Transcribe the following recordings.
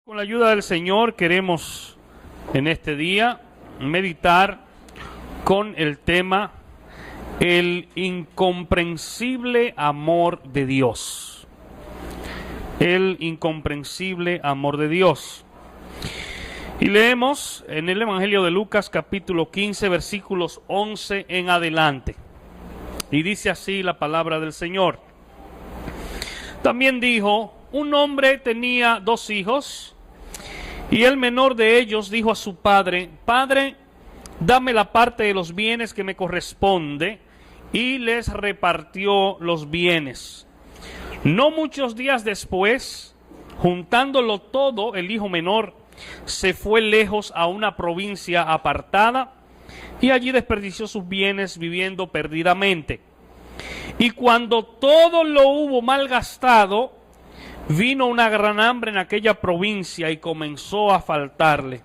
Con la ayuda del Señor queremos en este día meditar con el tema el incomprensible amor de Dios. El incomprensible amor de Dios. Y leemos en el Evangelio de Lucas capítulo 15 versículos 11 en adelante. Y dice así la palabra del Señor. También dijo: un hombre tenía 2 hijos, y el menor de ellos dijo a su padre: Padre, dame la parte de los bienes que me corresponde, y les repartió los bienes. No muchos días después, juntándolo todo, el hijo menor se fue lejos a una provincia apartada, y allí desperdició sus bienes viviendo perdidamente. Y cuando todo lo hubo malgastado, vino una gran hambre en aquella provincia y comenzó a faltarle.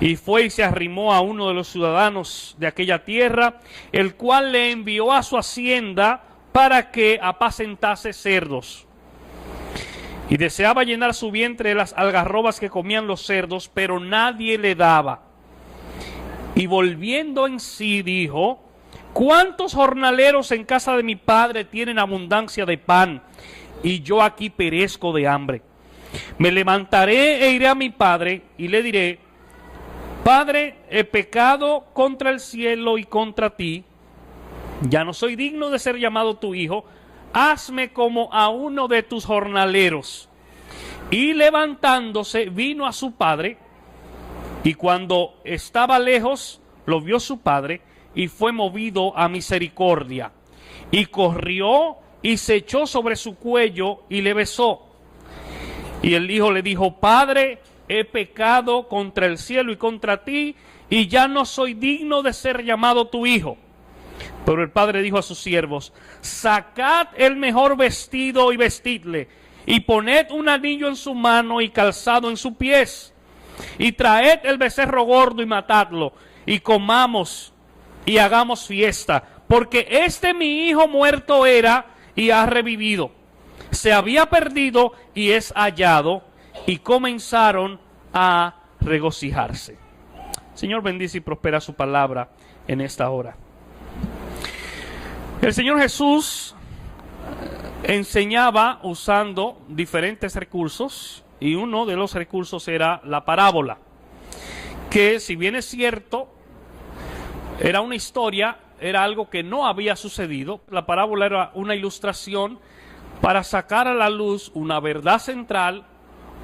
Y fue y se arrimó a uno de los ciudadanos de aquella tierra, el cual le envió a su hacienda para que apacentase cerdos. Y deseaba llenar su vientre de las algarrobas que comían los cerdos, pero nadie le daba. Y volviendo en sí dijo: ¿cuántos jornaleros en casa de mi padre tienen abundancia de pan, y yo aquí perezco de hambre? Me levantaré e iré a mi padre y le diré: Padre, he pecado contra el cielo y contra ti, ya no soy digno de ser llamado tu hijo, hazme como a uno de tus jornaleros. Y levantándose vino a su padre, y cuando estaba lejos lo vio su padre, y fue movido a misericordia, y corrió y se echó sobre su cuello y le besó. Y el hijo le dijo: Padre, he pecado contra el cielo y contra ti, y ya no soy digno de ser llamado tu hijo. Pero el padre dijo a sus siervos: sacad el mejor vestido y vestidle, y poned un anillo en su mano y calzado en sus pies, y traed el becerro gordo y matadlo, y comamos y hagamos fiesta, porque este mi hijo muerto era y ha revivido, se había perdido y es hallado. Y comenzaron a regocijarse. Señor, bendice y prospera su palabra en esta hora. El Señor Jesús enseñaba usando diferentes recursos, y uno de los recursos era la parábola, que, si bien es cierto, era una historia, era algo que no había sucedido. La parábola era una ilustración para sacar a la luz una verdad central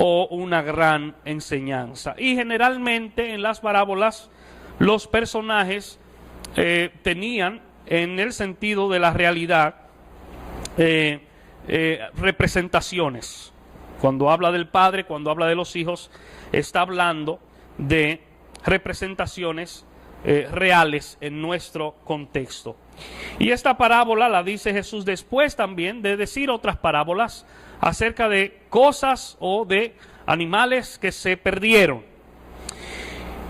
o una gran enseñanza. Y generalmente en las parábolas los personajes tenían, en el sentido de la realidad, representaciones. Cuando habla del padre, cuando habla de los hijos, está hablando de representaciones reales en nuestro contexto. Y esta parábola la dice Jesús después también de decir otras parábolas acerca de cosas o de animales que se perdieron.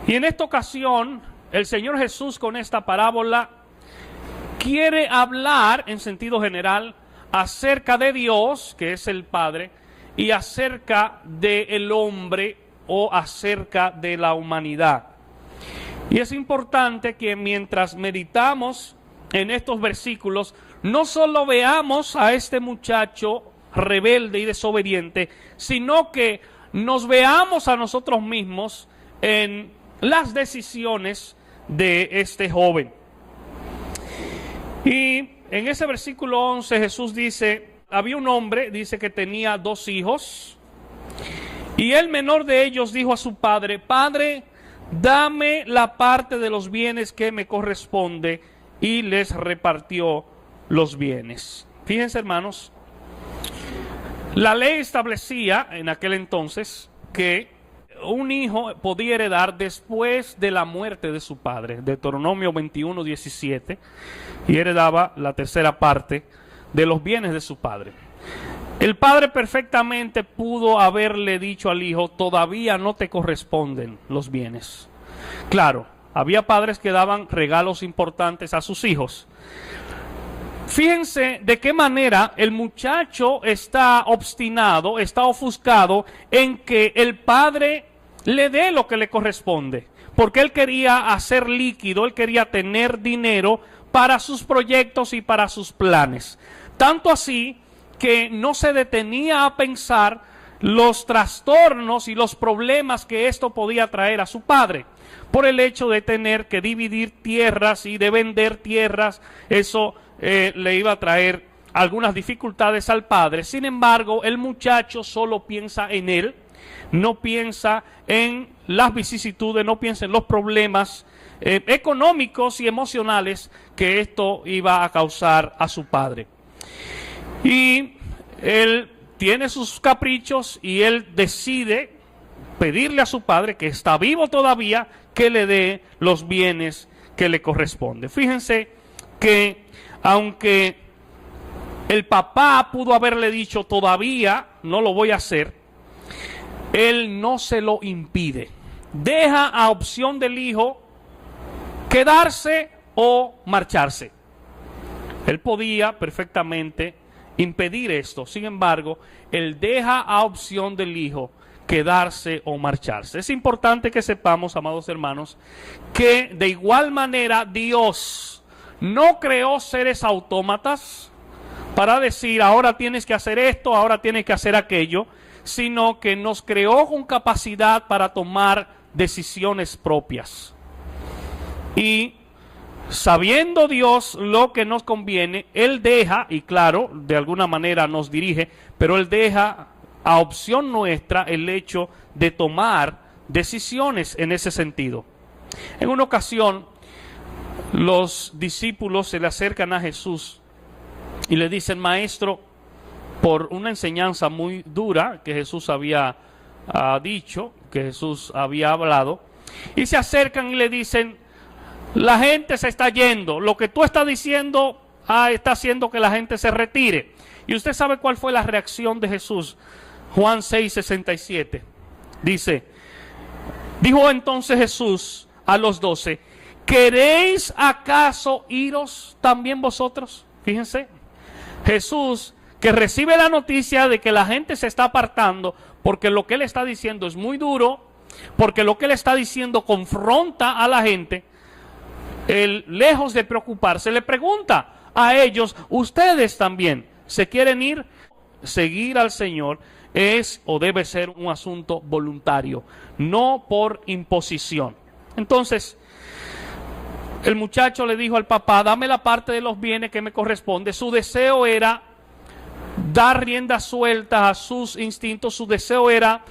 Y en esta ocasión el Señor Jesús, con esta parábola, quiere hablar en sentido general acerca de Dios, que es el Padre, y acerca del hombre o acerca de la humanidad. Y es importante que mientras meditamos en estos versículos, no solo veamos a este muchacho rebelde y desobediente, sino que nos veamos a nosotros mismos en las decisiones de este joven. Y en ese versículo 11 Jesús dice: había un hombre, dice, que tenía 2 hijos, y el menor de ellos dijo a su padre: Padre, dame la parte de los bienes que me corresponde, y les repartió los bienes. Fíjense, hermanos, la ley establecía en aquel entonces que un hijo podía heredar después de la muerte de su padre, Deuteronomio 21:17, y heredaba la tercera parte de los bienes de su padre. El padre perfectamente pudo haberle dicho al hijo: todavía no te corresponden los bienes. Claro, había padres que daban regalos importantes a sus hijos, Fíjense de qué manera el muchacho está obstinado, está ofuscado en que el padre le dé lo que le corresponde. Porque él quería hacer líquido, él quería tener dinero para sus proyectos y para sus planes. Tanto así que no se detenía a pensar los trastornos y los problemas que esto podía traer a su padre. Por el hecho de tener que dividir tierras y de vender tierras, eso le iba a traer algunas dificultades al padre. Sin embargo, el muchacho solo piensa en él, no piensa en las vicisitudes, no piensa en los problemas económicos y emocionales que esto iba a causar a su padre. Y él tiene sus caprichos y él decide pedirle a su padre, que está vivo todavía, que le dé los bienes que le corresponden. Fíjense que aunque el papá pudo haberle dicho todavía no lo voy a hacer, él no se lo impide. Deja a opción del hijo quedarse o marcharse. Él podía perfectamente impedir esto. Sin embargo, él deja a opción del hijo quedarse o marcharse. Es importante que sepamos, amados hermanos, que de igual manera Dios no creó seres autómatas para decir ahora tienes que hacer esto, ahora tienes que hacer aquello, sino que nos creó con capacidad para tomar decisiones propias. Y sabiendo Dios lo que nos conviene, Él deja, y claro, de alguna manera nos dirige, pero Él deja a opción nuestra el hecho de tomar decisiones en ese sentido. En una ocasión, los discípulos se le acercan a Jesús y le dicen: Maestro, por una enseñanza muy dura que Jesús había dicho, que Jesús había hablado, y se acercan y le dicen: la gente se está yendo, lo que tú estás diciendo está haciendo que la gente se retire. Y usted sabe cuál fue la reacción de Jesús. Juan 6:67 dice: dijo entonces Jesús a los 12: ¿queréis acaso iros también vosotros? Fíjense, Jesús, que recibe la noticia de que la gente se está apartando porque lo que él está diciendo es muy duro, porque lo que él está diciendo confronta a la gente, él, lejos de preocuparse, le pregunta a ellos: ¿ustedes también se quieren ir? Seguir al Señor es o debe ser un asunto voluntario, no por imposición. Entonces, el muchacho le dijo al papá: dame la parte de los bienes que me corresponde. Su deseo era dar rienda suelta a sus instintos, su deseo era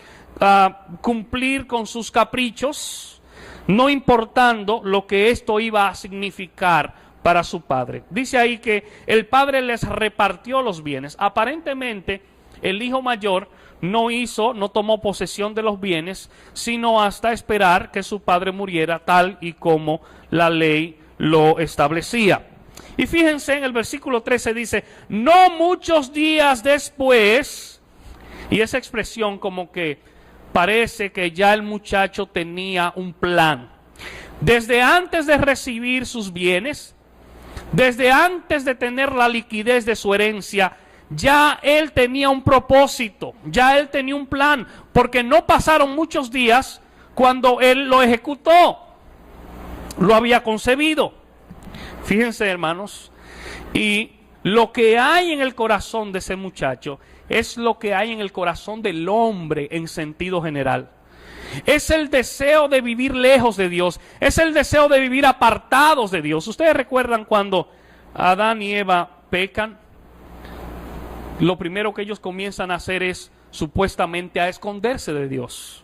cumplir con sus caprichos, no importando lo que esto iba a significar para su padre. Dice ahí que el padre les repartió los bienes. Aparentemente, el hijo mayor no tomó posesión de los bienes, sino hasta esperar que su padre muriera, tal y como la ley lo establecía. Y fíjense, en el versículo 13 dice: no muchos días después, y esa expresión como que parece que ya el muchacho tenía un plan. Desde antes de recibir sus bienes, desde antes de tener la liquidez de su herencia, ya él tenía un propósito, ya él tenía un plan, porque no pasaron muchos días cuando él lo ejecutó, lo había concebido. Fíjense, hermanos, y lo que hay en el corazón de ese muchacho es lo que hay en el corazón del hombre en sentido general. Es el deseo de vivir lejos de Dios, es el deseo de vivir apartados de Dios. Ustedes recuerdan cuando Adán y Eva pecan, lo primero que ellos comienzan a hacer es supuestamente a esconderse de Dios.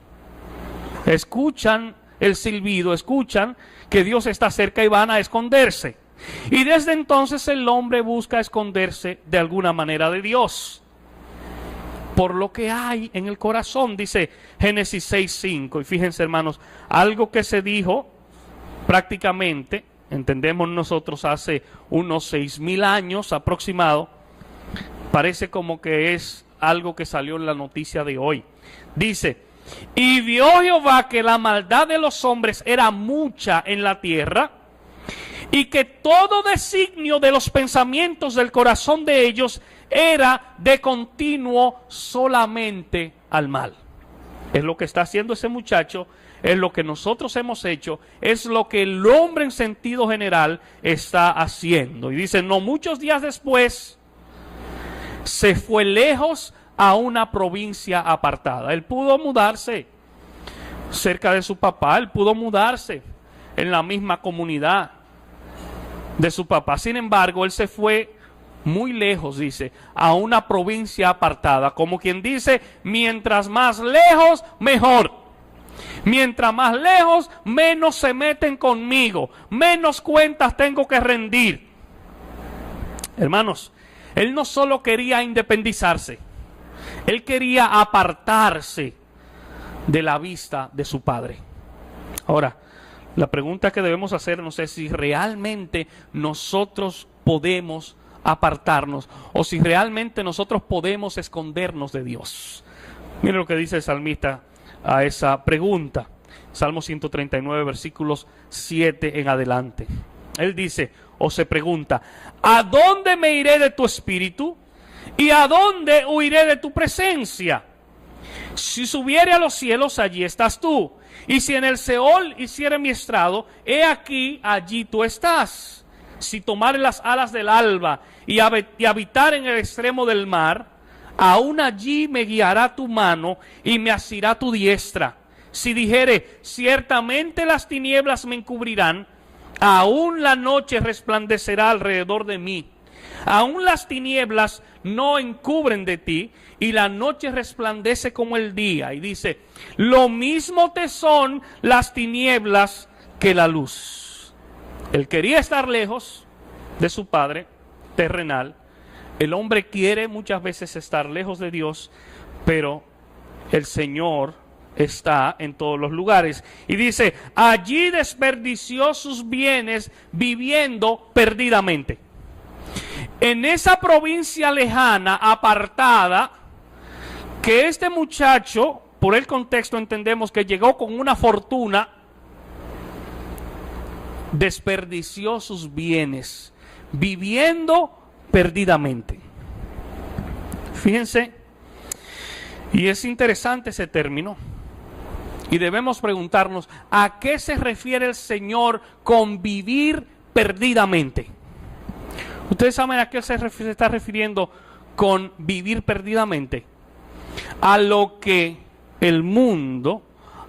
Escuchan el silbido, escuchan que Dios está cerca y van a esconderse. Y desde entonces el hombre busca esconderse de alguna manera de Dios, por lo que hay en el corazón, dice Génesis 6:5. Y fíjense, hermanos, algo que se dijo prácticamente, entendemos nosotros, hace unos 6,000 años aproximado, parece como que es algo que salió en la noticia de hoy. Dice: y vio Jehová que la maldad de los hombres era mucha en la tierra, y que todo designio de los pensamientos del corazón de ellos era de continuo solamente al mal. Es lo que está haciendo ese muchacho, es lo que nosotros hemos hecho, es lo que el hombre en sentido general está haciendo. Y dice, no muchos días después se fue lejos a una provincia apartada. Él pudo mudarse cerca de su papá, él pudo mudarse en la misma comunidad de su papá. Sin embargo, él se fue muy lejos, dice, a una provincia apartada. Como quien dice, mientras más lejos, mejor. Mientras más lejos, menos se meten conmigo, menos cuentas tengo que rendir. Hermanos, él no solo quería independizarse, él quería apartarse de la vista de su padre. Ahora, la pregunta que debemos hacer, no sé si realmente nosotros podemos apartarnos o si realmente nosotros podemos escondernos de Dios. Miren lo que dice el salmista a esa pregunta. Salmo 139, versículos 7 en adelante. Él dice, o se pregunta, ¿a dónde me iré de tu espíritu? ¿Y a dónde huiré de tu presencia? Si subiere a los cielos, allí estás tú. Y si en el Seol hiciere mi estrado, he aquí, allí tú estás. Si tomare las alas del alba y habitar en el extremo del mar, aún allí me guiará tu mano y me asirá tu diestra. Si dijere, ciertamente las tinieblas me encubrirán, aún la noche resplandecerá alrededor de mí. Aún las tinieblas no encubren de ti, y la noche resplandece como el día. Y dice, lo mismo te son las tinieblas que la luz. Él quería estar lejos de su padre terrenal. El hombre quiere muchas veces estar lejos de Dios, pero el Señor está en todos los lugares. Y dice, allí desperdició sus bienes viviendo perdidamente. En esa provincia lejana, apartada, que este muchacho, por el contexto entendemos que llegó con una fortuna, desperdició sus bienes, viviendo perdidamente. Fíjense, y es interesante ese término, y debemos preguntarnos, ¿a qué se refiere el Señor con vivir perdidamente? ¿Ustedes saben a qué se está refiriendo con vivir perdidamente? A lo que el mundo,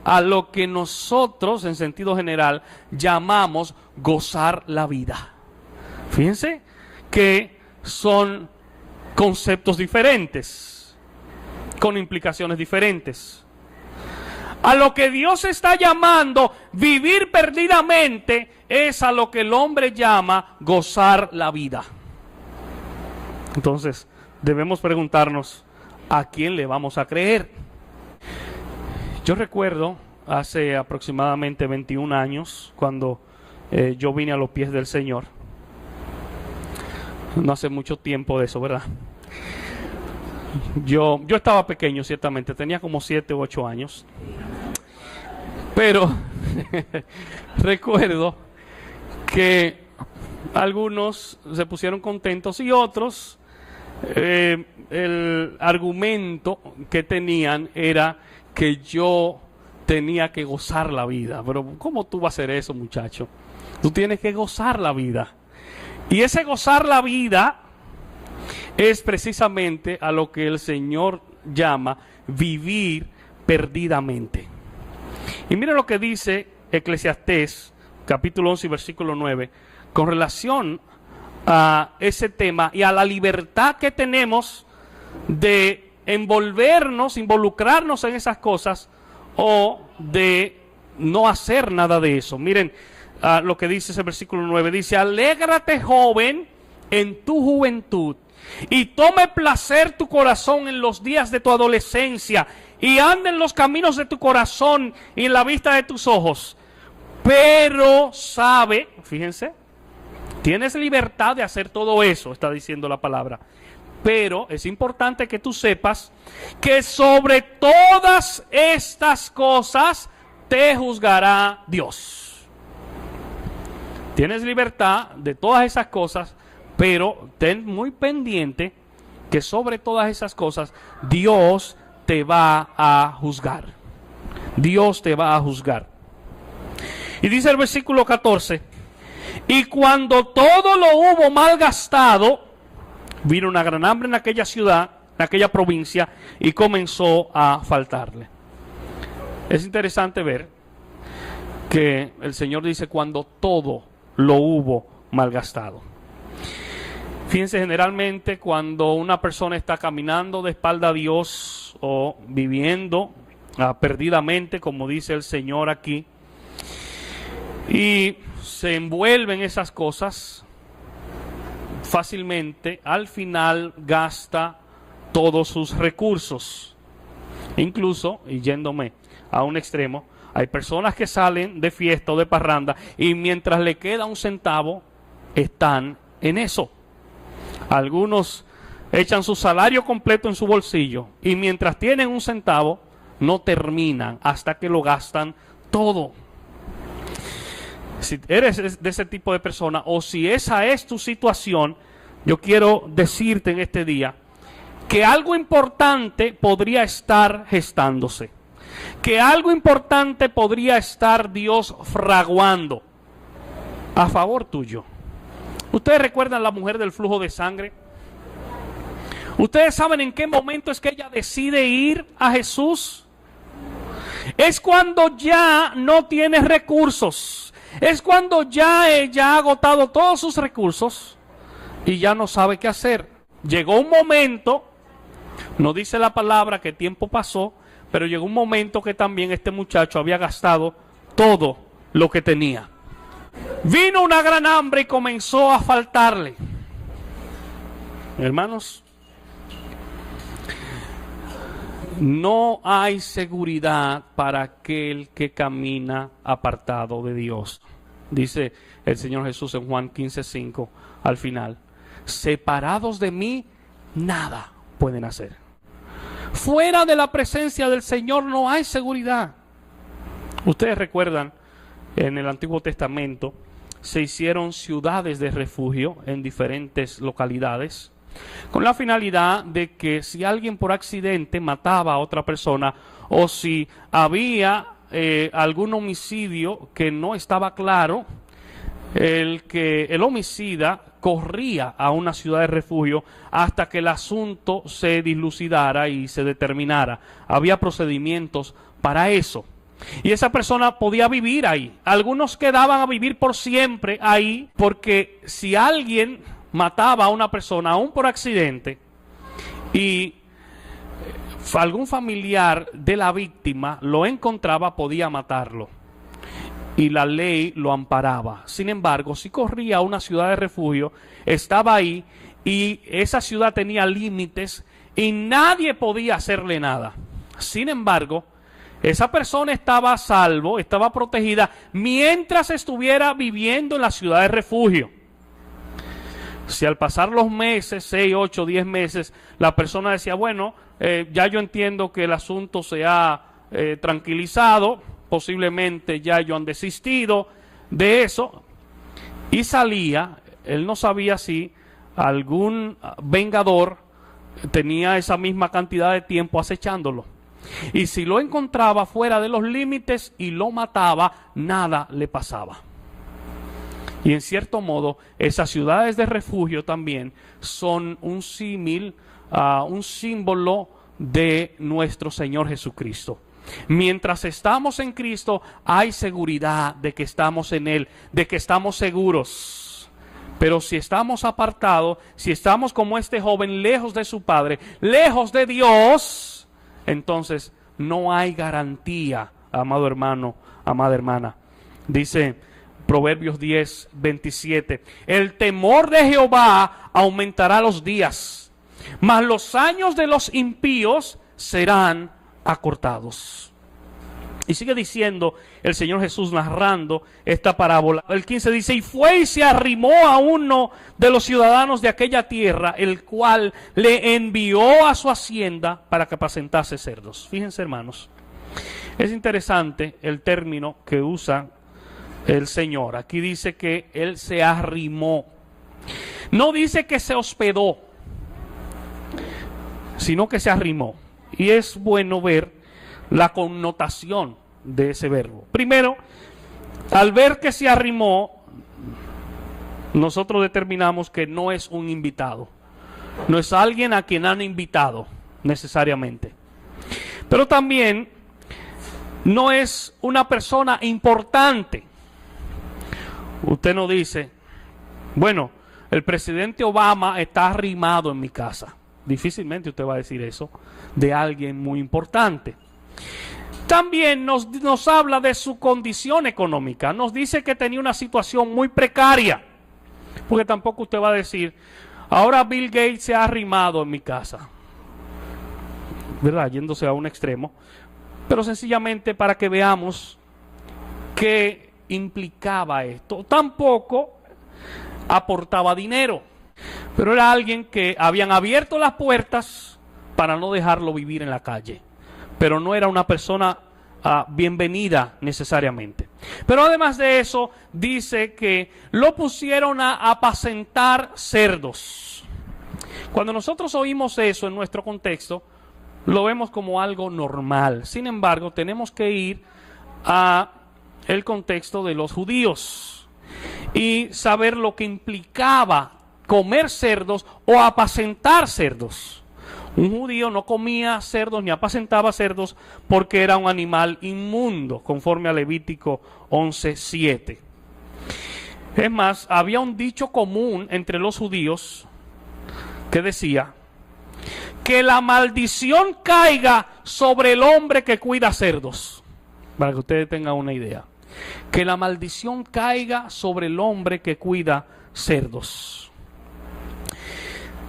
a lo que nosotros en sentido general llamamos gozar la vida. Fíjense que son conceptos diferentes, con implicaciones diferentes. A lo que Dios está llamando vivir perdidamente es a lo que el hombre llama gozar la vida. Entonces, debemos preguntarnos, ¿a quién le vamos a creer? Yo recuerdo hace aproximadamente 21 años, cuando yo vine a los pies del Señor. No hace mucho tiempo de eso, ¿verdad? Yo estaba pequeño, ciertamente, tenía como 7 u 8 años. Pero recuerdo que algunos se pusieron contentos y otros, el argumento que tenían era que yo tenía que gozar la vida. Pero ¿cómo tú vas a hacer eso, muchacho? Tú tienes que gozar la vida. Y ese gozar la vida es precisamente a lo que el Señor llama vivir perdidamente. Y mira lo que dice Eclesiastés, capítulo 11, versículo 9, con relación a ese tema y a la libertad que tenemos de envolvernos, involucrarnos en esas cosas o de no hacer nada de eso. Miren lo que dice ese versículo 9, dice, alégrate joven en tu juventud y tome placer tu corazón en los días de tu adolescencia y anda en los caminos de tu corazón y en la vista de tus ojos. Pero sabe, fíjense, tienes libertad de hacer todo eso, está diciendo la palabra. Pero es importante que tú sepas que sobre todas estas cosas te juzgará Dios. Tienes libertad de todas esas cosas, pero ten muy pendiente que sobre todas esas cosas Dios te va a juzgar. Dios te va a juzgar. Y dice el versículo 14, y cuando todo lo hubo malgastado, vino una gran hambre en aquella ciudad, en aquella provincia, y comenzó a faltarle. Es interesante ver que el Señor dice cuando todo lo hubo malgastado. Fíjense, generalmente cuando una persona está caminando de espalda a Dios o viviendo perdidamente, como dice el Señor aquí, y se envuelve en esas cosas, fácilmente al final gasta todos sus recursos. Incluso, y yéndome a un extremo, hay personas que salen de fiesta o de parranda y mientras le queda un centavo, están en eso. Algunos echan su salario completo en su bolsillo y mientras tienen un centavo, no terminan hasta que lo gastan todo. Si eres de ese tipo de persona o si esa es tu situación, yo quiero decirte en este día que algo importante podría estar gestándose, que algo importante podría estar Dios fraguando a favor tuyo. ¿Ustedes recuerdan la mujer del flujo de sangre? ¿Ustedes saben en qué momento es que ella decide ir a Jesús? Es cuando ya no tiene recursos. Es cuando ya ella ha agotado todos sus recursos y ya no sabe qué hacer. Llegó un momento, no dice la palabra qué tiempo pasó, pero llegó un momento que también este muchacho había gastado todo lo que tenía. Vino una gran hambre y comenzó a faltarle. Hermanos, no hay seguridad para aquel que camina apartado de Dios. Dice el Señor Jesús en Juan 15:5 al final. Separados de mí, nada pueden hacer. Fuera de la presencia del Señor no hay seguridad. Ustedes recuerdan, en el Antiguo Testamento se hicieron ciudades de refugio en diferentes localidades, con la finalidad de que si alguien por accidente mataba a otra persona o si había algún homicidio que no estaba claro, el homicida corría a una ciudad de refugio hasta que el asunto se dilucidara y se determinara. Había procedimientos para eso. Y esa persona podía vivir ahí. Algunos quedaban a vivir por siempre ahí, porque si alguien mataba a una persona, aún por accidente, y algún familiar de la víctima lo encontraba, podía matarlo. Y la ley lo amparaba. Sin embargo, si corría a una ciudad de refugio, estaba ahí y esa ciudad tenía límites y nadie podía hacerle nada. Sin embargo, esa persona estaba a salvo, estaba protegida mientras estuviera viviendo en la ciudad de refugio. Si al pasar los meses, 6, 8, 10 meses, la persona decía, bueno, ya yo entiendo que el asunto se ha tranquilizado, posiblemente ya ellos han desistido de eso, y salía, él no sabía si algún vengador tenía esa misma cantidad de tiempo acechándolo. Y si lo encontraba fuera de los límites y lo mataba, nada le pasaba. Y en cierto modo, esas ciudades de refugio también son un símil, un símbolo de nuestro Señor Jesucristo. Mientras estamos en Cristo, hay seguridad de que estamos en Él, de que estamos seguros. Pero si estamos apartados, si estamos como este joven, lejos de su Padre, lejos de Dios, entonces no hay garantía, amado hermano, amada hermana. Dice Proverbios 10:27, el temor de Jehová aumentará los días, mas los años de los impíos serán acortados. Y sigue diciendo el Señor Jesús narrando esta parábola. El 15 dice, y fue y se arrimó a uno de los ciudadanos de aquella tierra, el cual le envió a su hacienda para que apacentase cerdos. Fíjense, hermanos, es interesante el término que usa el Señor. Aquí dice que él se arrimó. No dice que se hospedó, sino que se arrimó. Y es bueno ver la connotación de ese verbo. Primero, al ver que se arrimó, nosotros determinamos que no es un invitado. No es alguien a quien han invitado necesariamente. Pero también no es una persona importante. Usted no dice, bueno, el presidente Obama está arrimado en mi casa. Difícilmente usted va a decir eso de alguien muy importante. También nos habla de su condición económica. Nos dice que tenía una situación muy precaria. Porque tampoco usted va a decir, ahora Bill Gates se ha arrimado en mi casa, ¿verdad? Yéndose a un extremo. Pero sencillamente para que veamos qué implicaba esto. Tampoco aportaba dinero, pero era alguien que habían abierto las puertas para no dejarlo vivir en la calle. Pero no era una persona bienvenida necesariamente. Pero además de eso, dice que lo pusieron a apacentar cerdos. Cuando nosotros oímos eso en nuestro contexto, lo vemos como algo normal. Sin embargo, tenemos que ir a el contexto de los judíos y saber lo que implicaba comer cerdos o apacentar cerdos. Un judío no comía cerdos ni apacentaba cerdos porque era un animal inmundo, conforme a Levítico 11:7. Es más, había un dicho común entre los judíos que decía que la maldición caiga sobre el hombre que cuida cerdos. Para que ustedes tengan una idea. Que la maldición caiga sobre el hombre que cuida cerdos.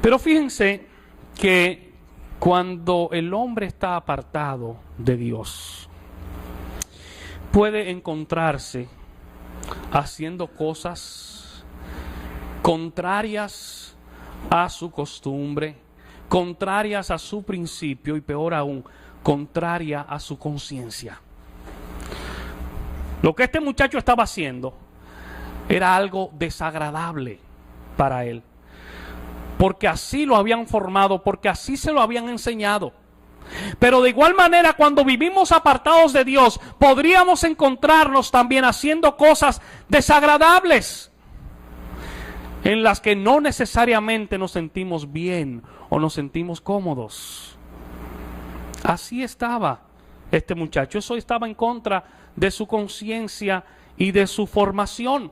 Pero fíjense que cuando el hombre está apartado de Dios, puede encontrarse haciendo cosas contrarias a su costumbre, contrarias a su principio y peor aún, contraria a su conciencia. Lo que este muchacho estaba haciendo era algo desagradable para él, porque así lo habían formado, porque así se lo habían enseñado. Pero de igual manera, cuando vivimos apartados de Dios, podríamos encontrarnos también haciendo cosas desagradables, en las que no necesariamente nos sentimos bien o nos sentimos cómodos. Así estaba este muchacho. Eso estaba en contra de su conciencia y de su formación.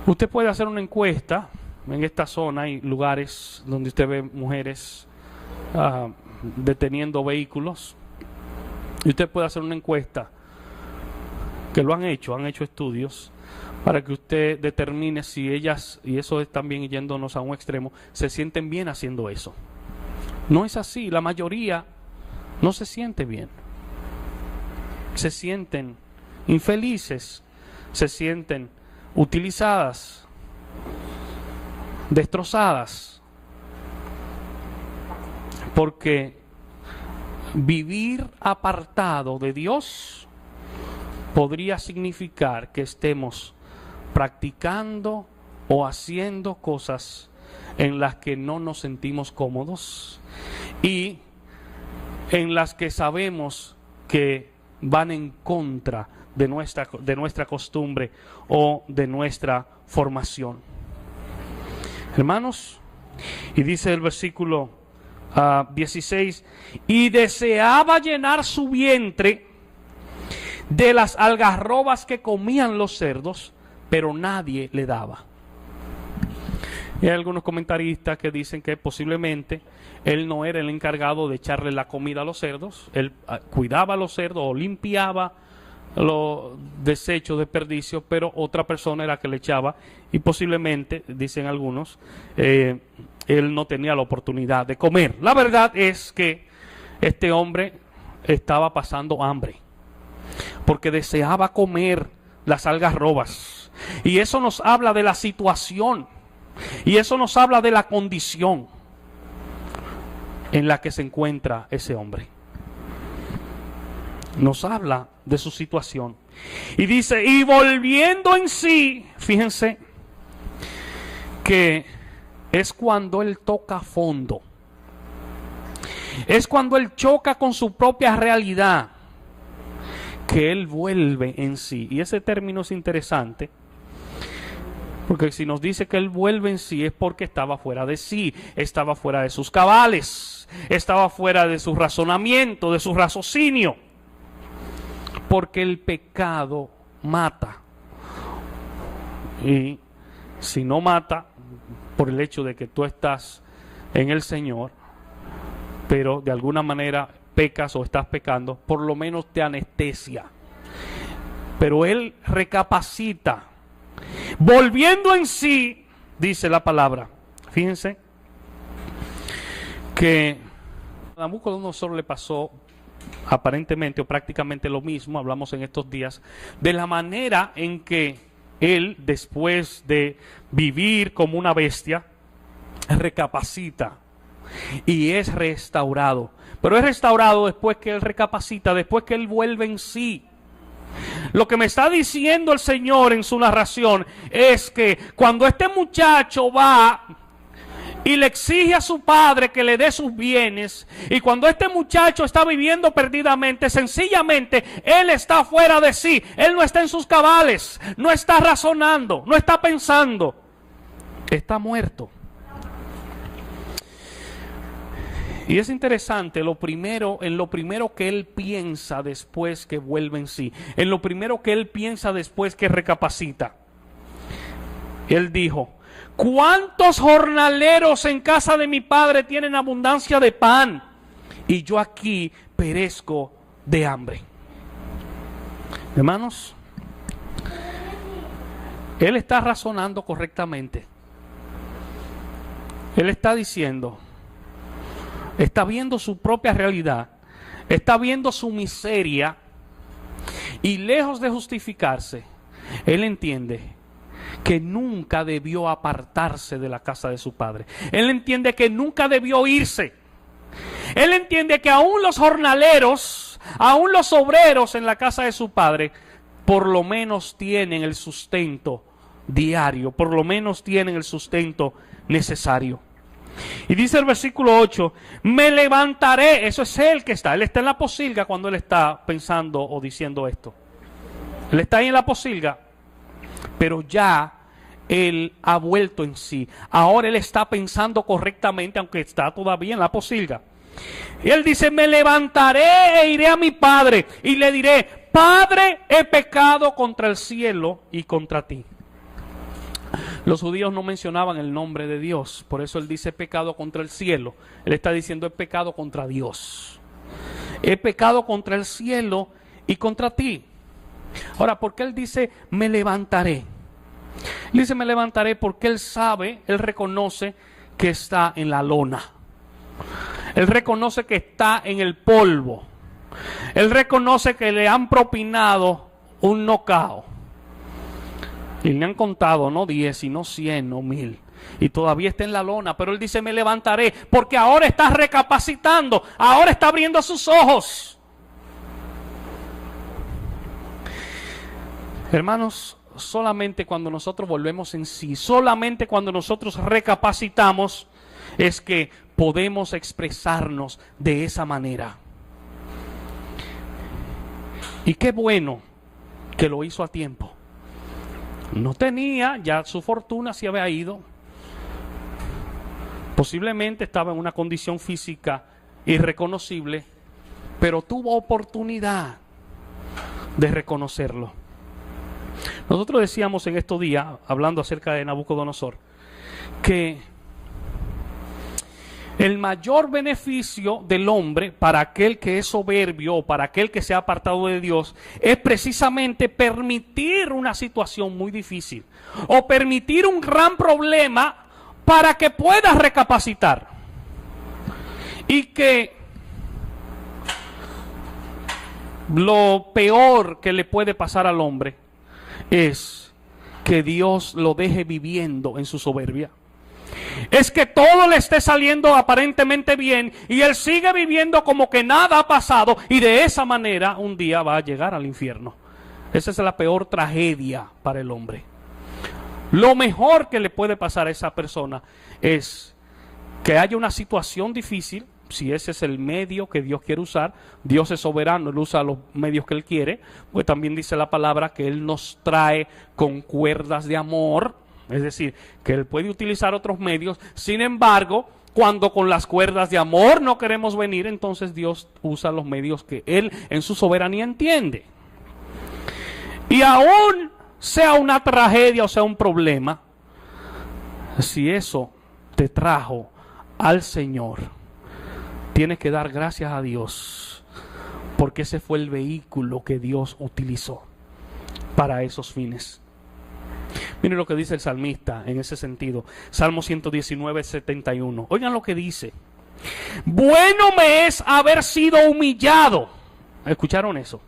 Usted puede hacer una encuesta. En esta zona hay lugares donde usted ve mujeres deteniendo vehículos. Y usted puede hacer una encuesta, que lo han hecho estudios, para que usted determine si ellas, y eso es también yéndonos a un extremo, se sienten bien haciendo eso. No es así, la mayoría no se siente bien. Se sienten infelices, se sienten utilizadas, destrozadas, porque vivir apartado de Dios podría significar que estemos practicando o haciendo cosas en las que no nos sentimos cómodos y en las que sabemos que van en contra de nuestra costumbre o de nuestra formación. Hermanos, y dice el versículo 16, y deseaba llenar su vientre de las algarrobas que comían los cerdos, pero nadie le daba. Y hay algunos comentaristas que dicen que posiblemente él no era el encargado de echarle la comida a los cerdos. Él cuidaba a los cerdos o limpiaba los desechos, desperdicios, pero otra persona era que le echaba, y posiblemente, dicen algunos, él no tenía la oportunidad de comer. La verdad es que este hombre estaba pasando hambre, porque deseaba comer las algarrobas. Y eso nos habla de la situación, y eso nos habla de la condición en la que se encuentra ese hombre. nos habla de su situación. Y dice, y volviendo en sí, fíjense que es cuando él toca fondo. Es cuando él choca con su propia realidad, que él vuelve en sí. Y ese término es interesante, porque si nos dice que él vuelve en sí es porque estaba fuera de sí, estaba fuera de sus cabales, estaba fuera de su razonamiento, de su raciocinio. Porque el pecado mata. Y si no mata, por el hecho de que tú estás en el Señor, pero de alguna manera pecas o estás pecando, por lo menos te anestesia. Pero él recapacita. Volviendo en sí, dice la palabra. Fíjense que a Nabucodonosor le pasó aparentemente o prácticamente lo mismo, hablamos en estos días, de la manera en que él, después de vivir como una bestia, recapacita y es restaurado. Pero es restaurado después que él recapacita, después que él vuelve en sí. Lo que me está diciendo el Señor en su narración es que cuando este muchacho va y le exige a su padre que le dé sus bienes, y cuando este muchacho está viviendo perdidamente, sencillamente él está fuera de sí, él no está en sus cabales, no está razonando, no está pensando, está muerto. Y es interesante, en lo primero que él piensa después que vuelve en sí, en lo primero que él piensa después que recapacita, él dijo: ¿cuántos jornaleros en casa de mi padre tienen abundancia de pan? Y yo aquí perezco de hambre. Hermanos, él está razonando correctamente. Él está diciendo, está viendo su propia realidad, está viendo su miseria, y lejos de justificarse, él entiende que nunca debió apartarse de la casa de su padre. Él entiende que nunca debió irse. Él entiende que aún los jornaleros, aún los obreros en la casa de su padre, por lo menos tienen el sustento diario, por lo menos tienen el sustento necesario. Y dice el versículo 8, me levantaré. Eso es él él está en la pocilga cuando él está pensando o diciendo esto. Él está ahí en la pocilga, pero ya él ha vuelto en sí. Ahora él está pensando correctamente, aunque está todavía en la pocilga. Y él dice, me levantaré e iré a mi padre y le diré, Padre, he pecado contra el cielo y contra ti. Los judíos no mencionaban el nombre de Dios, por eso él dice pecado contra el cielo. Él está diciendo, he pecado contra Dios. He pecado contra el cielo y contra ti. Ahora, ¿por qué él dice, me levantaré? Él dice, me levantaré porque él sabe, él reconoce que está en la lona. Él reconoce que está en el polvo. Él reconoce que le han propinado un knockout. Y le han contado no 10, no 100, no 1000. Y todavía está en la lona. Pero él dice, me levantaré porque ahora está recapacitando. Ahora está abriendo sus ojos. Hermanos, solamente cuando nosotros volvemos en sí, solamente cuando nosotros recapacitamos, es que podemos expresarnos de esa manera. Y qué bueno que lo hizo a tiempo. No tenía, ya su fortuna se había ido. Posiblemente estaba en una condición física irreconocible, pero tuvo oportunidad de reconocerlo. Nosotros decíamos en estos días, hablando acerca de Nabucodonosor, que el mayor beneficio del hombre para aquel que es soberbio o para aquel que se ha apartado de Dios es precisamente permitir una situación muy difícil o permitir un gran problema para que pueda recapacitar. Y que lo peor que le puede pasar al hombre es que Dios lo deje viviendo en su soberbia. es que todo le esté saliendo aparentemente bien y él sigue viviendo como que nada ha pasado, y de esa manera un día va a llegar al infierno. Esa es la peor tragedia para el hombre. Lo mejor que le puede pasar a esa persona es que haya una situación difícil, si ese es el medio que Dios quiere usar. Dios es soberano, Él usa los medios que Él quiere, pues también dice la palabra que Él nos trae con cuerdas de amor, es decir, que Él puede utilizar otros medios. Sin embargo, cuando con las cuerdas de amor no queremos venir, entonces Dios usa los medios que Él en su soberanía entiende. Y aún sea una tragedia o sea un problema, si eso te trajo al Señor, tienes que dar gracias a Dios, porque ese fue el vehículo que Dios utilizó para esos fines. Miren lo que dice el salmista en ese sentido. Salmo 119, 71. Oigan lo que dice. Bueno me es haber sido humillado. ¿Escucharon eso?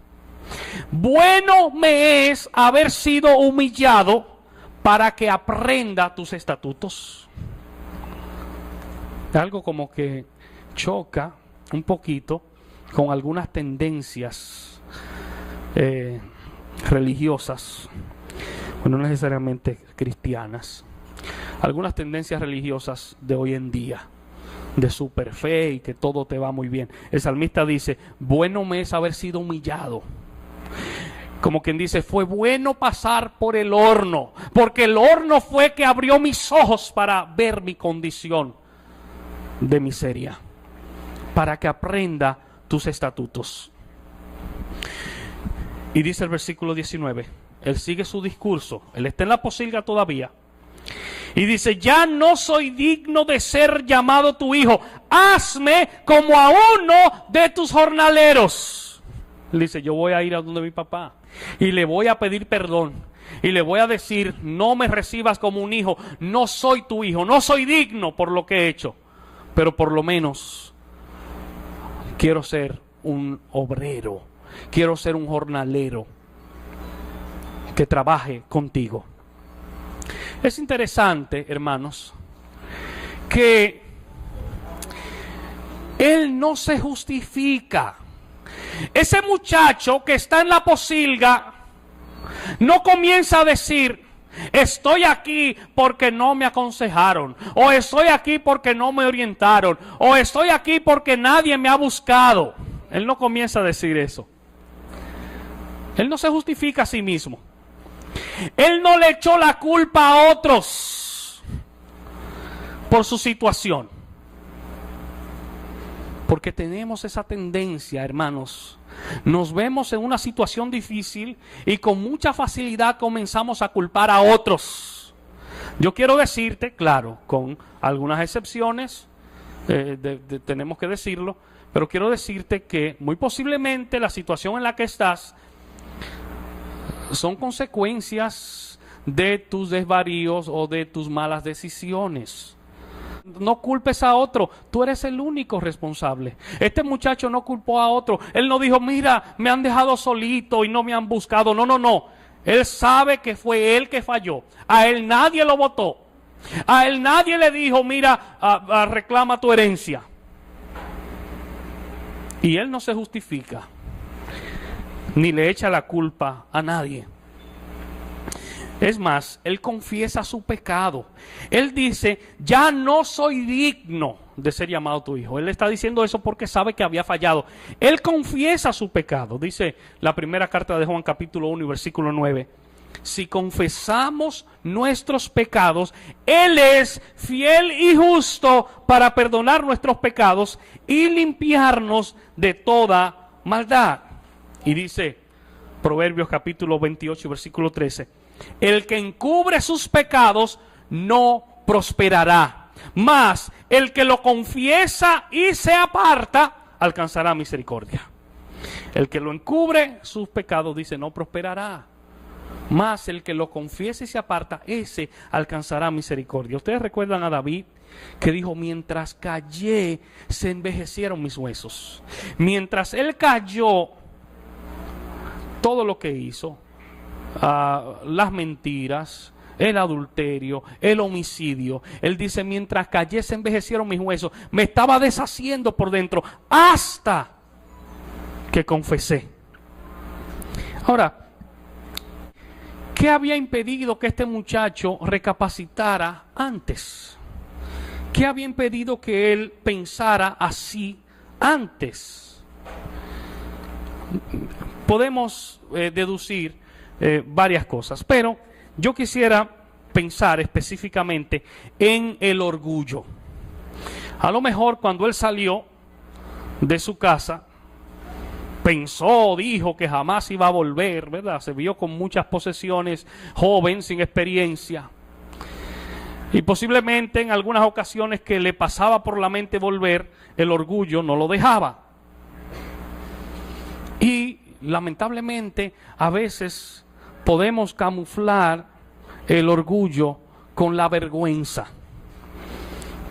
Bueno me es haber sido humillado para que aprenda tus estatutos. Algo como que choca un poquito con algunas tendencias religiosas, no necesariamente cristianas, algunas tendencias religiosas de hoy en día, de super fe y que todo te va muy bien. El salmista dice, bueno me es haber sido humillado. Como quien dice, fue bueno pasar por el horno, porque el horno fue que abrió mis ojos para ver mi condición de miseria, para que aprenda tus estatutos. Y dice el versículo 19, él sigue su discurso, él está en la pocilga todavía, y dice, ya no soy digno de ser llamado tu hijo, hazme como a uno de tus jornaleros. Él dice, yo voy a ir a donde mi papá y le voy a pedir perdón y le voy a decir, no me recibas como un hijo, no soy tu hijo, no soy digno por lo que he hecho, pero por lo menos quiero ser un obrero, quiero ser un jornalero que trabaje contigo. Es interesante, hermanos, que él no se justifica. Ese muchacho que está en la pocilga no comienza a decir, estoy aquí porque no me aconsejaron, o estoy aquí porque no me orientaron, o estoy aquí porque nadie me ha buscado. Él no comienza a decir eso. Él no se justifica a sí mismo. Él no le echó la culpa a otros por su situación. Porque tenemos esa tendencia, hermanos. Nos vemos en una situación difícil y con mucha facilidad comenzamos a culpar a otros. Yo quiero decirte, claro, con algunas excepciones, tenemos que decirlo, pero quiero decirte que muy posiblemente la situación en la que estás son consecuencias de tus desvaríos o de tus malas decisiones. No culpes a otro, tú eres el único responsable. Este muchacho no culpó a otro. Él no dijo, mira, me han dejado solito y no me han buscado. No. Él sabe que fue él que falló. A él nadie lo votó. A él nadie le dijo, mira, reclama tu herencia. Y él no se justifica, ni le echa la culpa a nadie. Es más, él confiesa su pecado. Él dice, ya no soy digno de ser llamado tu hijo. Él está diciendo eso porque sabe que había fallado. Él confiesa su pecado. Dice la primera carta de Juan capítulo 1 y versículo 9. Si confesamos nuestros pecados, Él es fiel y justo para perdonar nuestros pecados y limpiarnos de toda maldad. Y dice Proverbios capítulo 28 versículo 13. El que encubre sus pecados no prosperará, mas el que lo confiesa y se aparta alcanzará misericordia. El que lo encubre sus pecados, dice, no prosperará, mas el que lo confiesa y se aparta, ese alcanzará misericordia. Ustedes recuerdan a David que dijo, mientras callé se envejecieron mis huesos. Mientras él cayó, todo lo que hizo, las mentiras, el adulterio, el homicidio. Él dice, mientras callé se envejecieron mis huesos. Me estaba deshaciendo por dentro hasta que confesé. Ahora, ¿qué había impedido que este muchacho recapacitara antes? ¿Qué había impedido que él pensara así antes? Podemos deducir varias cosas, pero yo quisiera pensar específicamente en el orgullo. A lo mejor cuando él salió de su casa, pensó, dijo que jamás iba a volver, ¿verdad? Se vio con muchas posesiones, joven, sin experiencia. Y posiblemente en algunas ocasiones que le pasaba por la mente volver, el orgullo no lo dejaba. Y lamentablemente a veces podemos camuflar el orgullo con la vergüenza.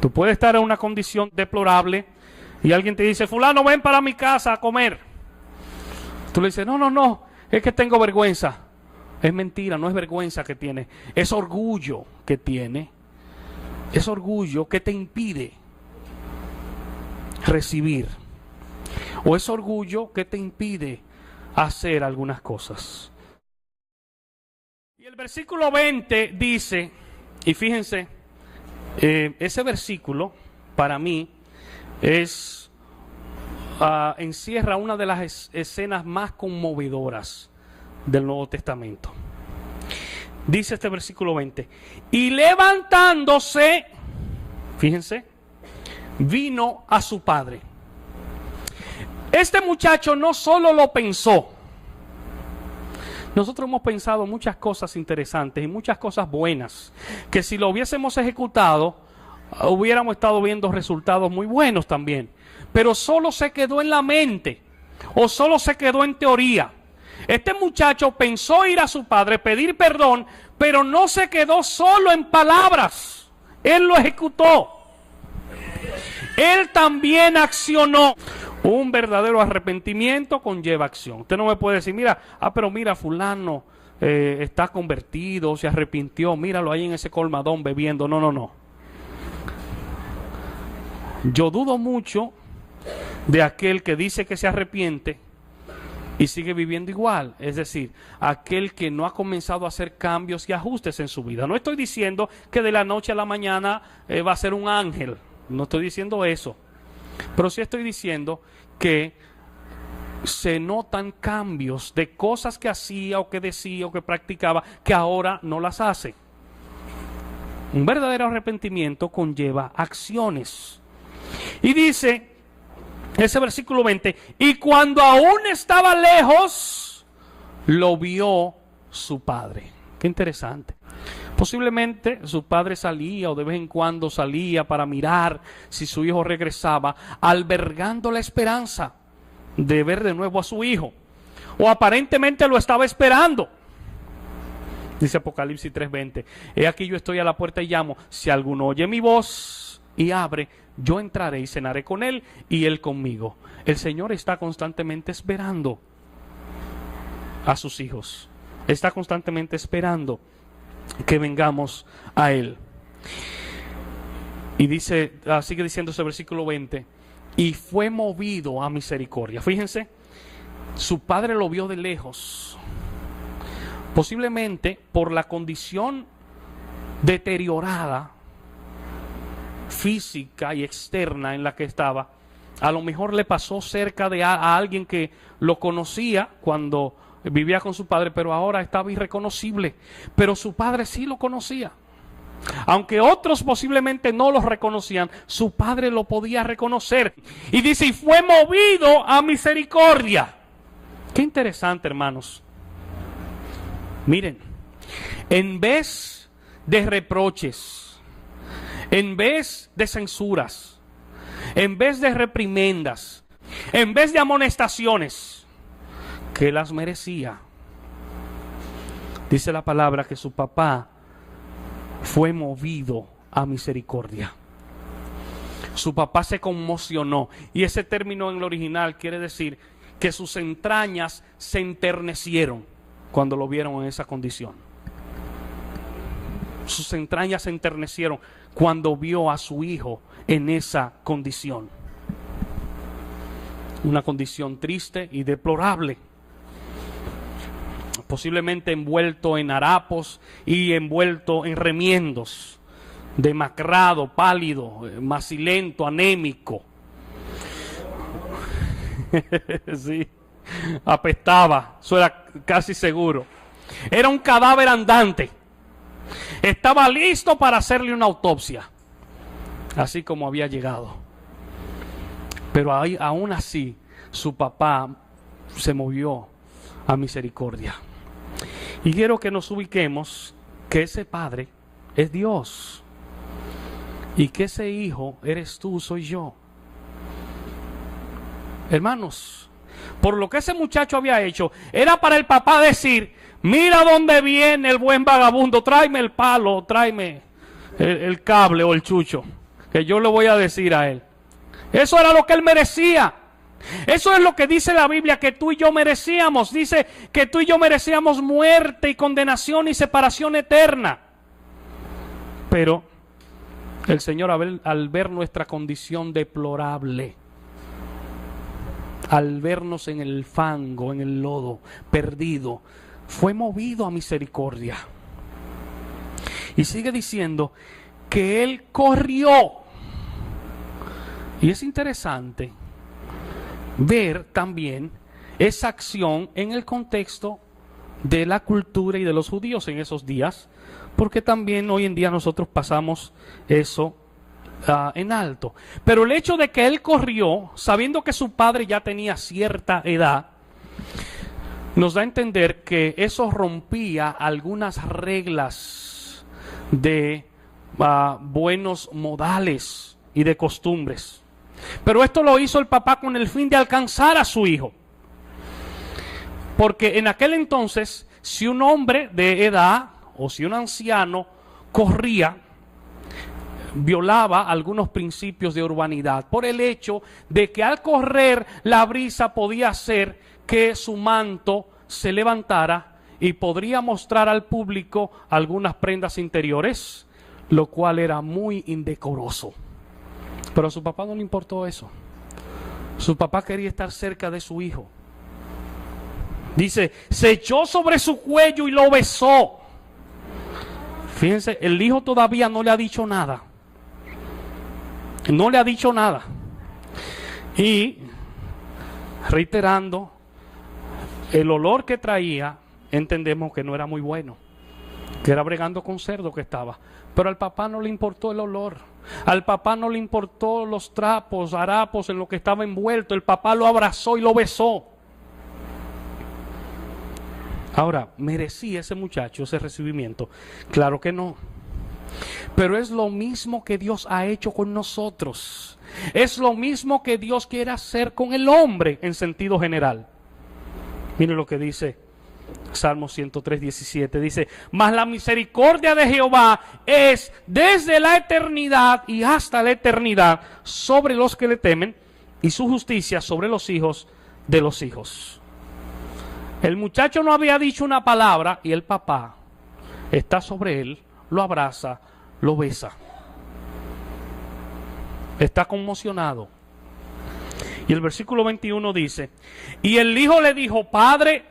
Tú puedes estar en una condición deplorable y alguien te dice, fulano, ven para mi casa a comer. Tú le dices, no, es que tengo vergüenza. Es mentira, no es vergüenza que tiene, es orgullo que tiene. Es orgullo que te impide recibir. O es orgullo que te impide hacer algunas cosas. Y el versículo 20 dice, y fíjense, ese versículo para mí encierra una de las escenas más conmovedoras del Nuevo Testamento. Dice este versículo 20, y levantándose, fíjense, vino a su padre. Este muchacho no solo lo pensó. Nosotros hemos pensado muchas cosas interesantes y muchas cosas buenas, que si lo hubiésemos ejecutado, hubiéramos estado viendo resultados muy buenos también. Pero solo se quedó en la mente, o solo se quedó en teoría. Este muchacho pensó ir a su padre, pedir perdón, pero no se quedó solo en palabras. Él lo ejecutó. Él también accionó. Un verdadero arrepentimiento conlleva acción. Usted no me puede decir, pero mira, fulano está convertido, se arrepintió, míralo ahí en ese colmadón bebiendo. No. Yo dudo mucho de aquel que dice que se arrepiente y sigue viviendo igual, es decir, aquel que no ha comenzado a hacer cambios y ajustes en su vida. No estoy diciendo que de la noche a la mañana va a ser un ángel, no estoy diciendo eso, pero sí estoy diciendo que se notan cambios de cosas que hacía o que decía o que practicaba que ahora no las hace. Un verdadero arrepentimiento conlleva acciones. Y dice ese versículo 20, y cuando aún estaba lejos, lo vio su padre. Qué interesante. Posiblemente su padre salía o de vez en cuando salía para mirar si su hijo regresaba, albergando la esperanza de ver de nuevo a su hijo. O aparentemente lo estaba esperando. Dice Apocalipsis 3:20, he aquí yo estoy a la puerta y llamo, si alguno oye mi voz y abre, yo entraré y cenaré con él y él conmigo. El Señor está constantemente esperando a sus hijos. Está constantemente esperando que vengamos a él. Y dice, sigue diciendo ese versículo 20, y fue movido a misericordia. Fíjense, su padre lo vio de lejos. Posiblemente por la condición deteriorada física y externa en la que estaba, a lo mejor le pasó cerca de a alguien que lo conocía cuando vivía con su padre, pero ahora estaba irreconocible. Pero su padre sí lo conocía. Aunque otros posiblemente no lo reconocían, su padre lo podía reconocer. Y dice, y fue movido a misericordia. Qué interesante, hermanos. Miren, en vez de reproches, en vez de censuras, en vez de reprimendas, en vez de amonestaciones, que las merecía, dice la palabra que su papá fue movido a misericordia. Su papá se conmocionó, y ese término en el original quiere decir que sus entrañas se enternecieron cuando lo vieron en esa condición. Sus entrañas se enternecieron cuando vio a su hijo en esa condición. Una condición triste y deplorable. Posiblemente envuelto en harapos y envuelto en remiendos. Demacrado, pálido, macilento, anémico. Sí, apestaba, eso era casi seguro. Era un cadáver andante. Estaba listo para hacerle una autopsia, así como había llegado. Pero aún así, su papá se movió a misericordia. Y quiero que nos ubiquemos que ese padre es Dios. Y que ese hijo eres tú, soy yo. Hermanos, por lo que ese muchacho había hecho, era para el papá decir: mira dónde viene el buen vagabundo, tráeme el palo, tráeme el cable o el chucho, que yo le voy a decir a él. Eso era lo que él merecía. Eso es lo que dice la Biblia que tú y yo merecíamos. Dice que tú y yo merecíamos muerte y condenación y separación eterna. Pero el Señor, al ver nuestra condición deplorable, al vernos en el fango, en el lodo, perdido, fue movido a misericordia. Y sigue diciendo que Él corrió. Y es interesante ver también esa acción en el contexto de la cultura y de los judíos en esos días, porque también hoy en día nosotros pasamos eso en alto. Pero el hecho de que él corrió, sabiendo que su padre ya tenía cierta edad, nos da a entender que eso rompía algunas reglas de buenos modales y de costumbres. Pero esto lo hizo el papá con el fin de alcanzar a su hijo. Porque en aquel entonces, si un hombre de edad o si un anciano corría, violaba algunos principios de urbanidad por el hecho de que al correr la brisa podía hacer que su manto se levantara y podría mostrar al público algunas prendas interiores, lo cual era muy indecoroso. Pero a su papá no le importó eso. Su papá quería estar cerca de su hijo. Dice, se echó sobre su cuello y lo besó. Fíjense, el hijo todavía no le ha dicho nada. No le ha dicho nada. Y reiterando, el olor que traía, entendemos que no era muy bueno, que era bregando con cerdo que estaba. Pero al papá no le importó el olor. Al papá no le importó los trapos, harapos en lo que estaba envuelto. El papá lo abrazó y lo besó. Ahora, ¿merecía ese muchacho ese recibimiento? Claro que no. Pero es lo mismo que Dios ha hecho con nosotros. Es lo mismo que Dios quiere hacer con el hombre en sentido general. Miren lo que dice Salmo 103, 17. Dice, mas la misericordia de Jehová es desde la eternidad y hasta la eternidad sobre los que le temen, y su justicia sobre los hijos de los hijos. El muchacho no había dicho una palabra y el papá está sobre él, lo abraza, lo besa. Está conmocionado. Y el versículo 21 dice, y el hijo le dijo, Padre,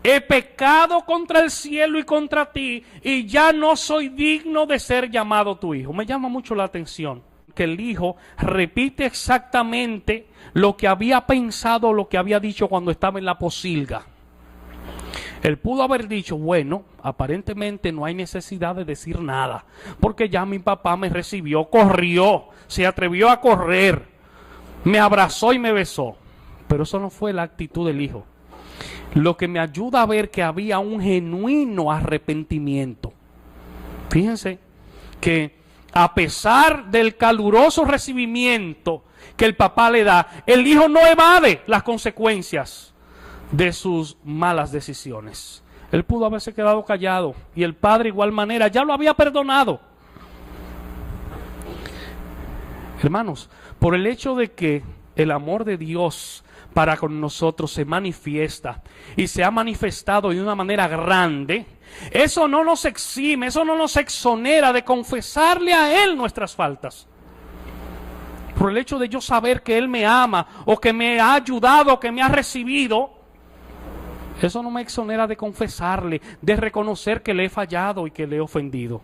he pecado contra el cielo y contra ti, y ya no soy digno de ser llamado tu hijo. Me llama mucho la atención que el hijo repite exactamente lo que había pensado, lo que había dicho cuando estaba en la posilga. Él pudo haber dicho, bueno, aparentemente no hay necesidad de decir nada, porque ya mi papá me recibió, corrió, se atrevió a correr, me abrazó y me besó. Pero eso no fue la actitud del hijo. Lo que me ayuda a ver que había un genuino arrepentimiento. Fíjense que a pesar del caluroso recibimiento que el papá le da, el hijo no evade las consecuencias de sus malas decisiones. Él pudo haberse quedado callado y el padre igual manera ya lo había perdonado. Hermanos, por el hecho de que el amor de Dios para con nosotros se manifiesta y se ha manifestado de una manera grande, eso no nos exime, eso no nos exonera de confesarle a Él nuestras faltas. Por el hecho de yo saber que Él me ama, o que me ha ayudado, o que me ha recibido, eso no me exonera de confesarle, de reconocer que le he fallado y que le he ofendido.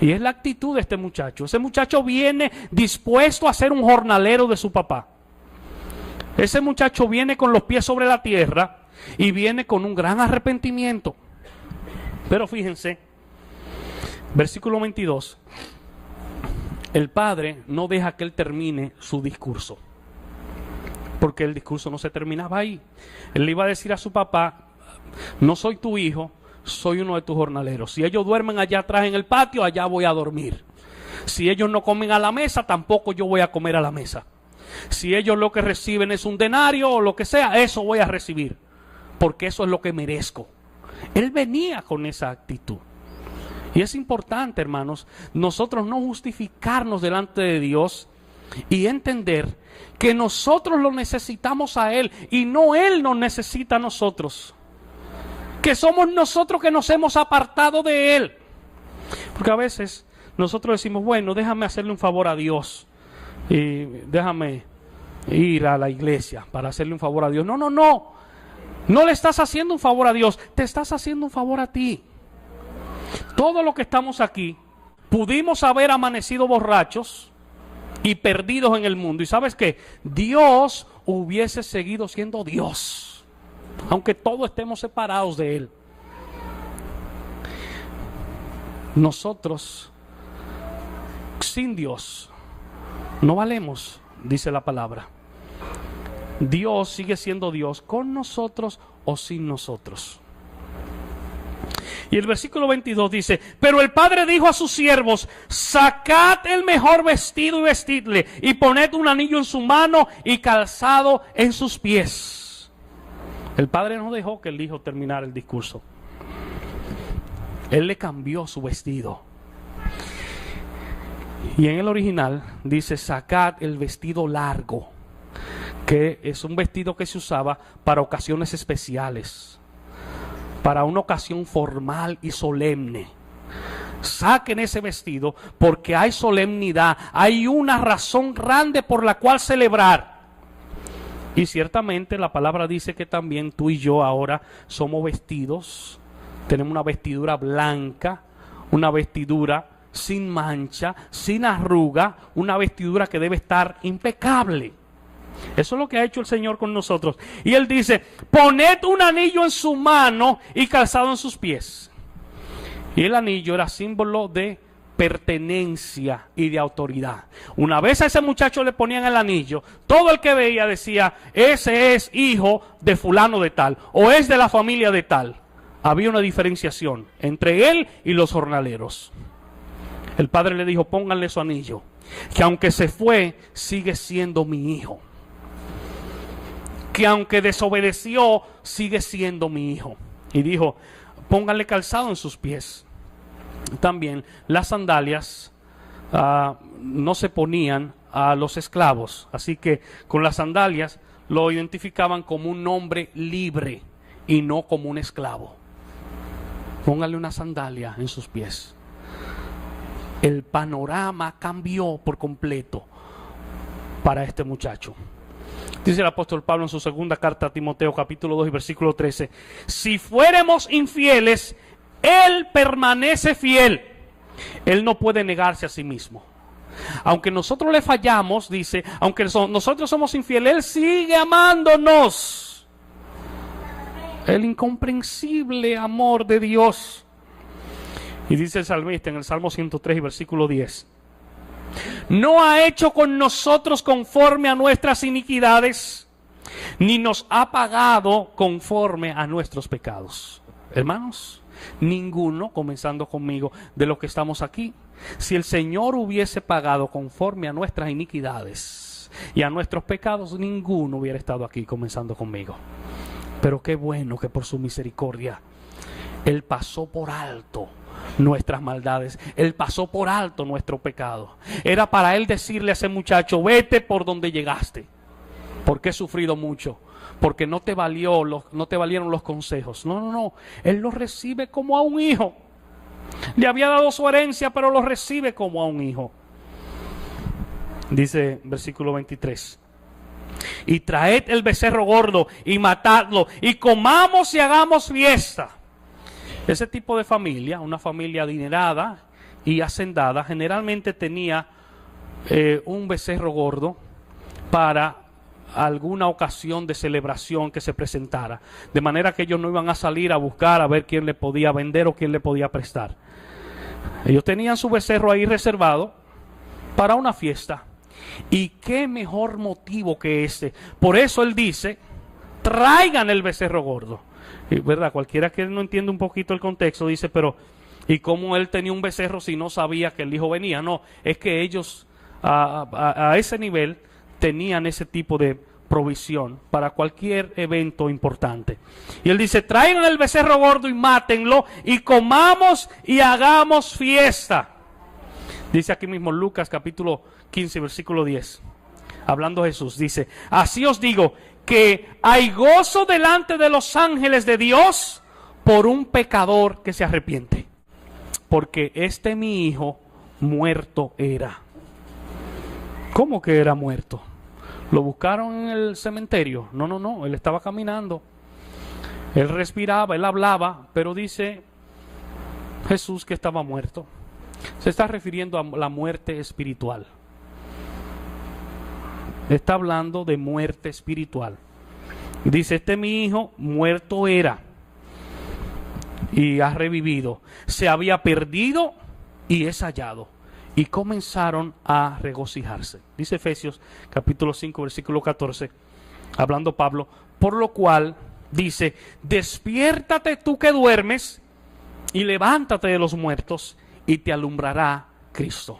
Y es la actitud de este muchacho. Ese muchacho viene dispuesto a ser un jornalero de su papá. Ese muchacho viene con los pies sobre la tierra y viene con un gran arrepentimiento. Pero fíjense, versículo 22, el padre no deja que él termine su discurso, porque el discurso no se terminaba ahí. Él le iba a decir a su papá: no soy tu hijo, soy uno de tus jornaleros. Si ellos duermen allá atrás en el patio, allá voy a dormir. Si ellos no comen a la mesa, tampoco yo voy a comer a la mesa. Si ellos lo que reciben es un denario o lo que sea, eso voy a recibir, porque eso es lo que merezco. Él venía con esa actitud. Y es importante, hermanos, nosotros no justificarnos delante de Dios y entender que nosotros lo necesitamos a Él y no Él nos necesita a nosotros. Que somos nosotros que nos hemos apartado de Él. Porque a veces nosotros decimos: bueno, déjame hacerle un favor a Dios y déjame ir a la iglesia para hacerle un favor a Dios. No, no, no. No le estás haciendo un favor a Dios, te estás haciendo un favor a ti. Todos los que estamos aquí pudimos haber amanecido borrachos y perdidos en el mundo. ¿Y sabes qué? Dios hubiese seguido siendo Dios, aunque todos estemos separados de Él. Nosotros, sin Dios, no valemos, dice la palabra. Dios sigue siendo Dios con nosotros o sin nosotros. Y el versículo 22 dice: pero el padre dijo a sus siervos: sacad el mejor vestido y vestidle, y poned un anillo en su mano y calzado en sus pies. El padre no dejó que el hijo terminara el discurso. Él le cambió su vestido. Y en el original dice: sacad el vestido largo, que es un vestido que se usaba para ocasiones especiales, para una ocasión formal y solemne. Saquen ese vestido porque hay solemnidad, hay una razón grande por la cual celebrar. Y ciertamente la palabra dice que también tú y yo ahora somos vestidos, tenemos una vestidura blanca, una vestidura sin mancha, sin arruga, una vestidura que debe estar impecable. Eso es lo que ha hecho el Señor con nosotros. Y Él dice: poned un anillo en su mano y calzado en sus pies. Y el anillo era símbolo de pertenencia y de autoridad. Una vez a ese muchacho le ponían el anillo, todo el que veía decía: ese es hijo de fulano de tal, o es de la familia de tal. Había una diferenciación entre él y los jornaleros. El padre le dijo: pónganle su anillo, que aunque se fue, sigue siendo mi hijo. Que aunque desobedeció, sigue siendo mi hijo. Y dijo: pónganle calzado en sus pies. También las sandalias no se ponían a los esclavos, así que con las sandalias lo identificaban como un hombre libre y no como un esclavo. Pónganle una sandalia en sus pies. El panorama cambió por completo para este muchacho. Dice el apóstol Pablo en su segunda carta a Timoteo, capítulo 2 y versículo 13: si fuéramos infieles, Él permanece fiel. Él no puede negarse a sí mismo. Aunque nosotros le fallamos, dice, aunque nosotros somos infieles, Él sigue amándonos. El incomprensible amor de Dios. Y dice el salmista en el Salmo 103 y versículo 10: no ha hecho con nosotros conforme a nuestras iniquidades, ni nos ha pagado conforme a nuestros pecados. Hermanos, ninguno, comenzando conmigo, de los que estamos aquí, si el Señor hubiese pagado conforme a nuestras iniquidades y a nuestros pecados, ninguno hubiera estado aquí, comenzando conmigo. Pero qué bueno que por su misericordia Él pasó por alto nuestras maldades, Él pasó por alto nuestro pecado. Era para Él decirle a ese muchacho: vete por donde llegaste, porque he sufrido mucho, porque no te valieron los consejos. No, no, no. Él lo recibe como a un hijo. Le había dado su herencia, pero lo recibe como a un hijo. Dice versículo 23. Y traed el becerro gordo y matadlo y comamos y hagamos fiesta. Ese tipo de familia, una familia adinerada y hacendada, generalmente tenía un becerro gordo para alguna ocasión de celebración que se presentara, de manera que ellos no iban a salir a buscar a ver quién le podía vender o quién le podía prestar. Ellos tenían su becerro ahí reservado para una fiesta. Y qué mejor motivo que este. Por eso él dice, traigan el becerro gordo. Y verdad, cualquiera que no entiende un poquito el contexto dice, pero ¿y cómo él tenía un becerro si no sabía que el hijo venía? No, es que ellos a ese nivel tenían ese tipo de provisión para cualquier evento importante. Y él dice, traigan el becerro gordo y mátenlo y comamos y hagamos fiesta. Dice aquí mismo Lucas capítulo 15 versículo 10, hablando Jesús, dice, así os digo que hay gozo delante de los ángeles de Dios por un pecador que se arrepiente, porque mi hijo muerto era. ¿Cómo que era muerto? ¿Lo buscaron en el cementerio? No, no, no, él estaba caminando, él respiraba, él hablaba, pero dice Jesús que estaba muerto. Se está refiriendo a la muerte espiritual. Está hablando de muerte espiritual. Dice, mi hijo muerto era y ha revivido. Se había perdido y es hallado. Y comenzaron a regocijarse. Dice Efesios capítulo 5 versículo 14, hablando Pablo, por lo cual dice, despiértate tú que duermes y levántate de los muertos y te alumbrará Cristo.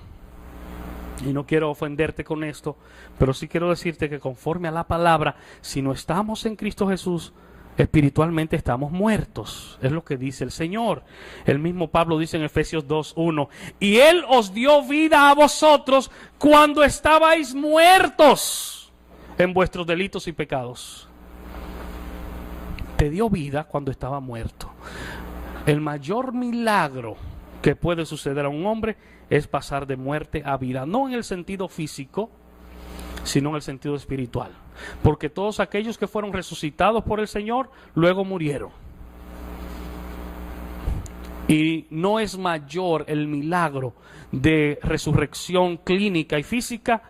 Y no quiero ofenderte con esto, pero sí quiero decirte que conforme a la palabra, si no estamos en Cristo Jesús, espiritualmente estamos muertos. Es lo que dice el Señor. El mismo Pablo dice en Efesios 2:1, y Él os dio vida a vosotros cuando estabais muertos en vuestros delitos y pecados. Te dio vida cuando estaba muerto. El mayor milagro que puede suceder a un hombre es pasar de muerte a vida, no en el sentido físico, sino en el sentido espiritual, porque todos aquellos que fueron resucitados por el Señor luego murieron, y no es mayor el milagro de resurrección clínica y física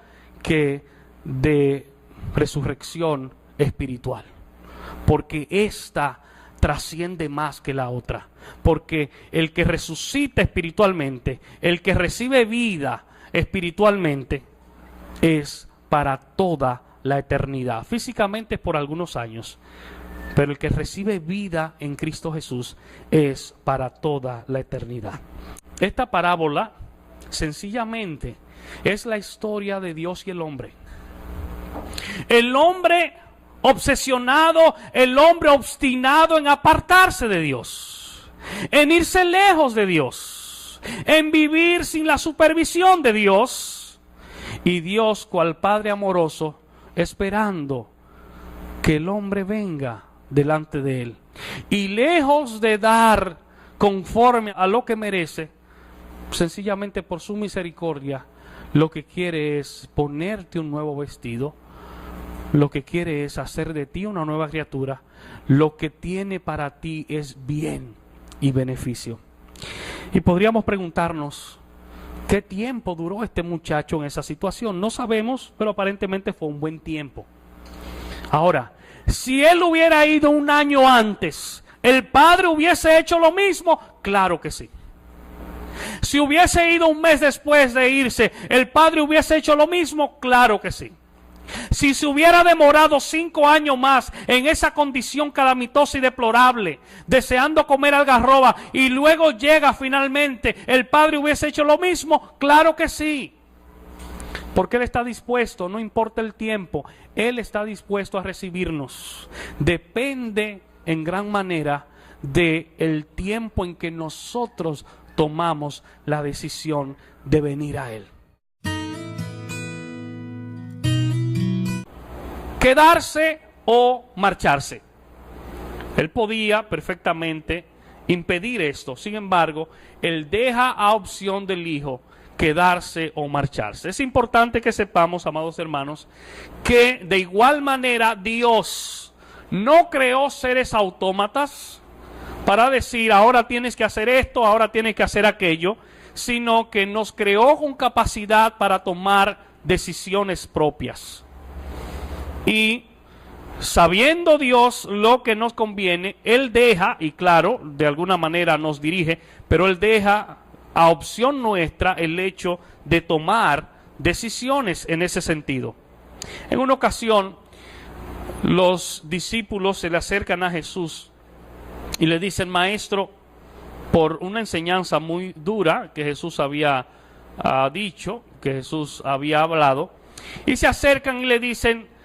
que de resurrección espiritual, porque esta trasciende más que la otra, porque el que resucita espiritualmente, el que recibe vida espiritualmente, es para toda la eternidad. Físicamente por algunos años, pero el que recibe vida en Cristo Jesús es para toda la eternidad. Esta parábola sencillamente es la historia de Dios y el hombre. El hombre obsesionado, el hombre obstinado en apartarse de Dios, en irse lejos de Dios, en vivir sin la supervisión de Dios, y Dios, cual Padre amoroso, esperando que el hombre venga delante de él, y lejos de dar conforme a lo que merece, sencillamente por su misericordia, lo que quiere es ponerte un nuevo vestido, lo que quiere es hacer de ti una nueva criatura, lo que tiene para ti es bien y beneficio. Y podríamos preguntarnos, ¿qué tiempo duró este muchacho en esa situación? No sabemos, pero aparentemente fue un buen tiempo. Ahora, si él hubiera ido un año antes, ¿el padre hubiese hecho lo mismo? Claro que sí. Si hubiese ido un mes después de irse, ¿el padre hubiese hecho lo mismo? Claro que sí. Si se hubiera demorado 5 años más en esa condición calamitosa y deplorable, deseando comer algarroba, y luego llega finalmente, ¿el padre hubiese hecho lo mismo? Claro que sí. Porque Él está dispuesto, no importa el tiempo, Él está dispuesto a recibirnos. Depende en gran manera del tiempo en que nosotros tomamos la decisión de venir a Él. quedarse o marcharse. Él podía perfectamente impedir esto. Sin embargo, él deja a opción del hijo quedarse o marcharse. Es importante que sepamos, amados hermanos, que de igual manera Dios no creó seres autómatas para decir ahora tienes que hacer esto, ahora tienes que hacer aquello, sino que nos creó con capacidad para tomar decisiones propias. Y sabiendo Dios lo que nos conviene, Él deja, y claro, de alguna manera nos dirige, pero Él deja a opción nuestra el hecho de tomar decisiones en ese sentido. En una ocasión, los discípulos se le acercan a Jesús y le dicen: Maestro, por una enseñanza muy dura que Jesús había dicho, que Jesús había hablado, y se acercan y le dicen: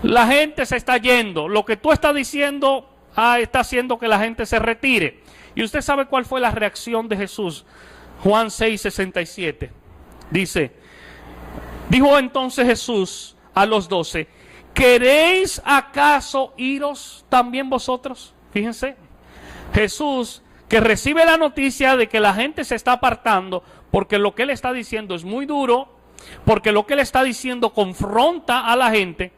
la gente se está yendo, lo que tú estás diciendo está haciendo que la gente se retire. Y usted sabe cuál fue la reacción de Jesús. Juan 6:67 dice: dijo entonces Jesús a los 12: ¿queréis acaso iros también vosotros? Fíjense, Jesús, que recibe la noticia de que la gente se está apartando porque lo que él está diciendo es muy duro, porque lo que él está diciendo confronta a la gente.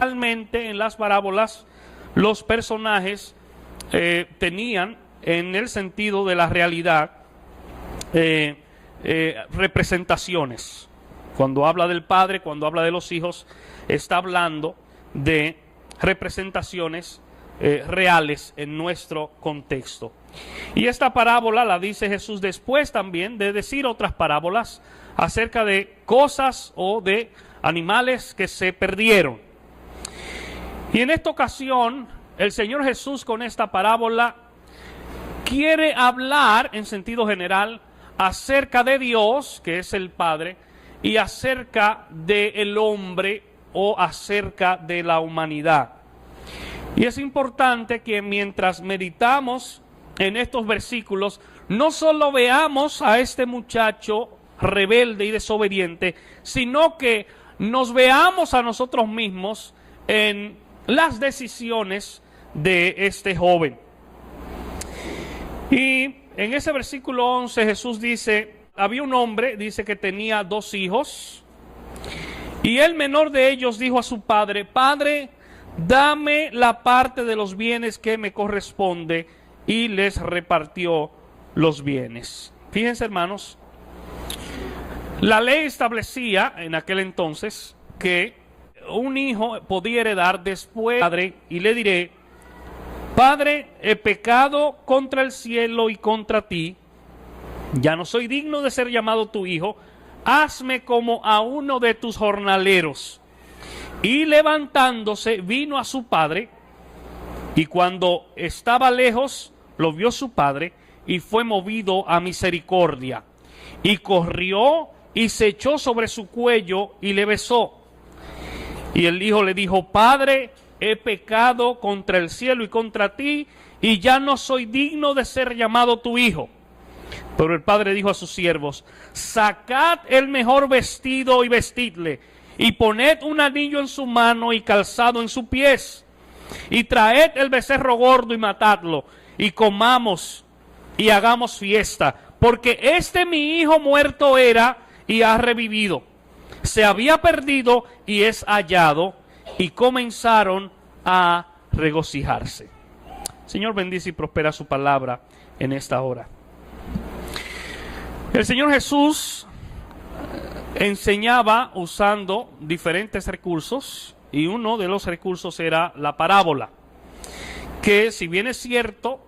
Realmente en las parábolas los personajes tenían, en el sentido de la realidad, representaciones. Cuando habla del Padre, cuando habla de los hijos, está hablando de representaciones reales en nuestro contexto. Y esta parábola la dice Jesús después también de decir otras parábolas acerca de cosas o de animales que se perdieron. Y en esta ocasión, el Señor Jesús con esta parábola quiere hablar en sentido general acerca de Dios, que es el Padre, y acerca del hombre o acerca de la humanidad. Y es importante que mientras meditamos en estos versículos, no solo veamos a este muchacho rebelde y desobediente, sino que nos veamos a nosotros mismos en las decisiones de este joven. Y en ese versículo 11 Jesús dice: había un hombre, dice, que tenía 2 hijos, y el menor de ellos dijo a su padre: Padre, dame la parte de los bienes que me corresponde, y les repartió los bienes. Fíjense, hermanos, la ley establecía en aquel entonces que un hijo podía heredar después del padre, y le diré: Padre, he pecado contra el cielo y contra ti, ya no soy digno de ser llamado tu hijo, hazme como a uno de tus jornaleros. Y levantándose vino a su padre, y cuando estaba lejos lo vio su padre, y fue movido a misericordia, y corrió y se echó sobre su cuello y le besó. Y el hijo le dijo: Padre, he pecado contra el cielo y contra ti, y ya no soy digno de ser llamado tu hijo. Pero el padre dijo a sus siervos: sacad el mejor vestido y vestidle, y poned un anillo en su mano y calzado en sus pies, y traed el becerro gordo y matadlo, y comamos y hagamos fiesta, porque este mi hijo muerto era y ha revivido, se había perdido y es hallado. Y comenzaron a regocijarse. Señor, bendice y prospera su palabra en esta hora. El Señor Jesús enseñaba usando diferentes recursos, y uno de los recursos era la parábola, que, si bien es cierto,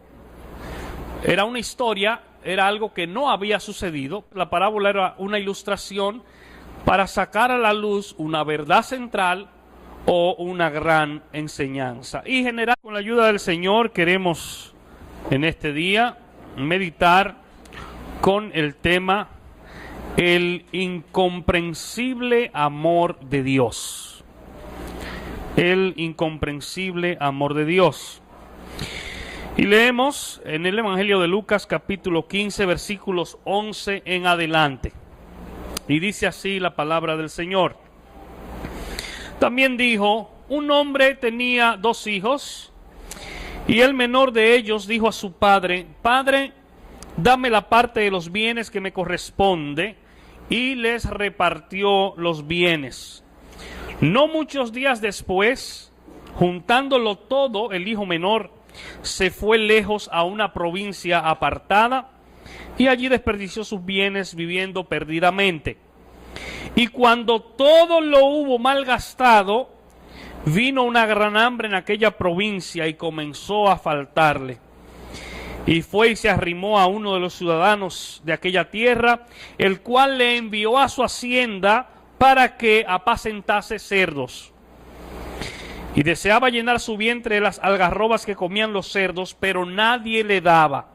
era una historia, era algo que no había sucedido. La parábola era una ilustración para sacar a la luz una verdad central o una gran enseñanza. Y en general, con la ayuda del Señor, queremos en este día meditar con el tema: el incomprensible amor de Dios. El incomprensible amor de Dios. Y leemos en el Evangelio de Lucas, capítulo 15, versículos 11 en adelante. Y dice así la palabra del Señor: También dijo: un hombre tenía 2 hijos, y el menor de ellos dijo a su padre: Padre, dame la parte de los bienes que me corresponde, y les repartió los bienes. No muchos días después, juntándolo todo, el hijo menor se fue lejos a una provincia apartada, y allí desperdició sus bienes viviendo perdidamente. Y cuando todo lo hubo malgastado, vino una gran hambre en aquella provincia y comenzó a faltarle. Y fue y se arrimó a uno de los ciudadanos de aquella tierra, el cual le envió a su hacienda para que apacentase cerdos. Y deseaba llenar su vientre de las algarrobas que comían los cerdos, pero nadie le daba.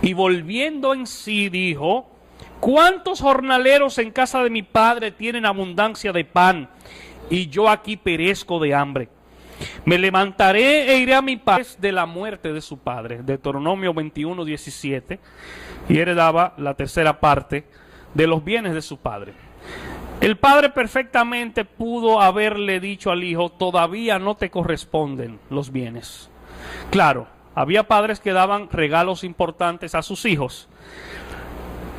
Y volviendo en sí dijo: ¿Cuántos jornaleros en casa de mi padre tienen abundancia de pan, y yo aquí perezco de hambre? Me levantaré e iré a mi padre de la muerte de su padre. Deuteronomio 21:17. Y heredaba la tercera parte de los bienes de su padre. El padre perfectamente pudo haberle dicho al hijo: todavía no te corresponden los bienes. Claro, había padres que daban regalos importantes a sus hijos.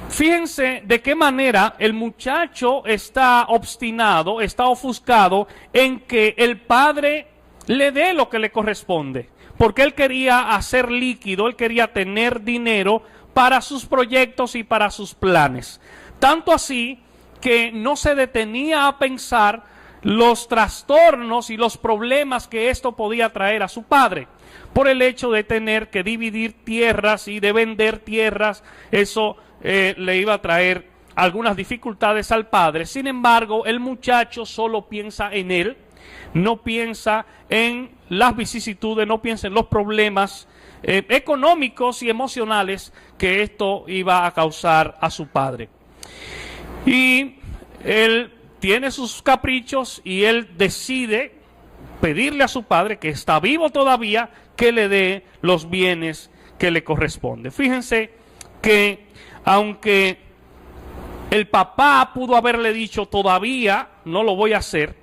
Fíjense de qué manera el muchacho está obstinado, está ofuscado en que el padre le dé lo que le corresponde, porque él quería hacer líquido, él quería tener dinero para sus proyectos y para sus planes. Tanto así que no se detenía a pensar los trastornos y los problemas que esto podía traer a su padre, por el hecho de tener que dividir tierras y de vender tierras. Eso le iba a traer algunas dificultades al padre. Sin embargo, el muchacho solo piensa en él, no piensa en las vicisitudes, no piensa en los problemas económicos y emocionales que esto iba a causar a su padre. Y él tiene sus caprichos y él decide pedirle a su padre, que está vivo todavía, que le dé los bienes que le corresponden. Fíjense que aunque el papá pudo haberle dicho: todavía no lo voy a hacer,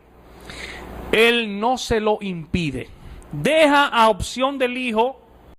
él no se lo impide. Deja a opción del hijo